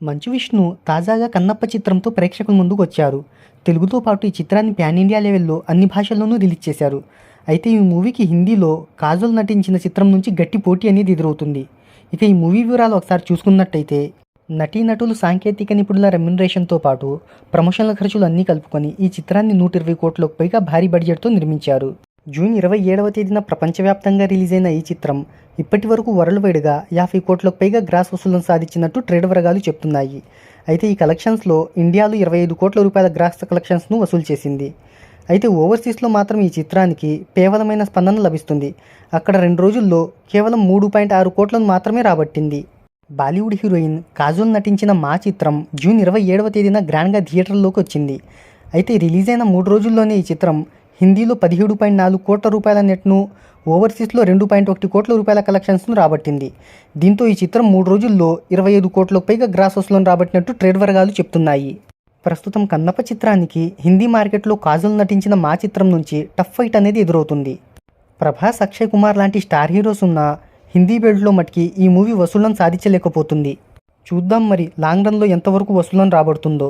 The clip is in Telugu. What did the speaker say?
మంచు విష్ణు తాజాగా కన్నప్ప చిత్రంతో ప్రేక్షకుల ముందుకు వచ్చారు. తెలుగుతో పాటు ఈ చిత్రాన్ని ప్యాన్ ఇండియా లెవెల్లో అన్ని భాషల్లోనూ రిలీజ్ చేశారు. అయితే ఈ మూవీకి హిందీలో కాజల్ నటించిన చిత్రం నుంచి గట్టి పోటీ అనేది ఎదురవుతుంది. ఇక ఈ మూవీ వివరాలు ఒకసారి చూసుకున్నట్టయితే నటీనటులు సాంకేతిక నిపుణుల రెమ్యునరేషన్తో పాటు ప్రమోషన్ల ఖర్చులు అన్నీ కలుపుకొని ఈ చిత్రాన్ని 120 కోట్లకు పైగా భారీ బడ్జెట్తో నిర్మించారు. జూన్ 27వ తేదీన ప్రపంచవ్యాప్తంగా రిలీజ్ అయిన ఈ చిత్రం ఇప్పటి వరకు వరల్డ్ వైడ్గా 50 కోట్లకు పైగా గ్రాస్ వసూళ్లను సాధించినట్టు ట్రేడ్ వర్గాలు చెప్తున్నాయి. అయితే ఈ కలెక్షన్స్లో ఇండియాలో 25 కోట్ల రూపాయల గ్రాస్ కలెక్షన్స్ను వసూలు చేసింది. అయితే ఓవర్సీస్లో మాత్రం ఈ చిత్రానికి పేలవమైన స్పందన లభిస్తుంది. అక్కడ 2 రోజుల్లో కేవలం 3.6 కోట్లను మాత్రమే రాబట్టింది. బాలీవుడ్ హీరోయిన్ కాజల్ నటించిన మా చిత్రం జూన్ 27వ తేదీన గ్రాండ్గా థియేటర్లోకి వచ్చింది. అయితే రిలీజ్ అయిన 3 రోజుల్లోనే ఈ చిత్రం హిందీలో 17.4 కోట్ల రూపాయల నెట్ను, ఓవర్సీస్లో 2.1 కోట్ల రూపాయల కలెక్షన్స్ను రాబట్టింది. దీంతో ఈ చిత్రం 3 రోజుల్లో 25 కోట్లకు పైగా గ్రాస్ వసూలను రాబట్టినట్టు ట్రేడ్ వర్గాలు చెప్తున్నాయి. ప్రస్తుతం కన్నప్ప చిత్రానికి హిందీ మార్కెట్లో కాజల్ నటించిన మా చిత్రం నుంచి టఫ్ ఫైట్ అనేది ఎదురవుతుంది. ప్రభాస్, అక్షయ్ కుమార్ లాంటి స్టార్ హీరోస్ ఉన్న హిందీ బెల్ట్లో మటుకి ఈ మూవీ వసూళ్లను సాధించలేకపోతుంది. చూద్దాం మరి లాంగ్ రన్లో ఎంతవరకు వసూళ్లను రాబడుతుందో.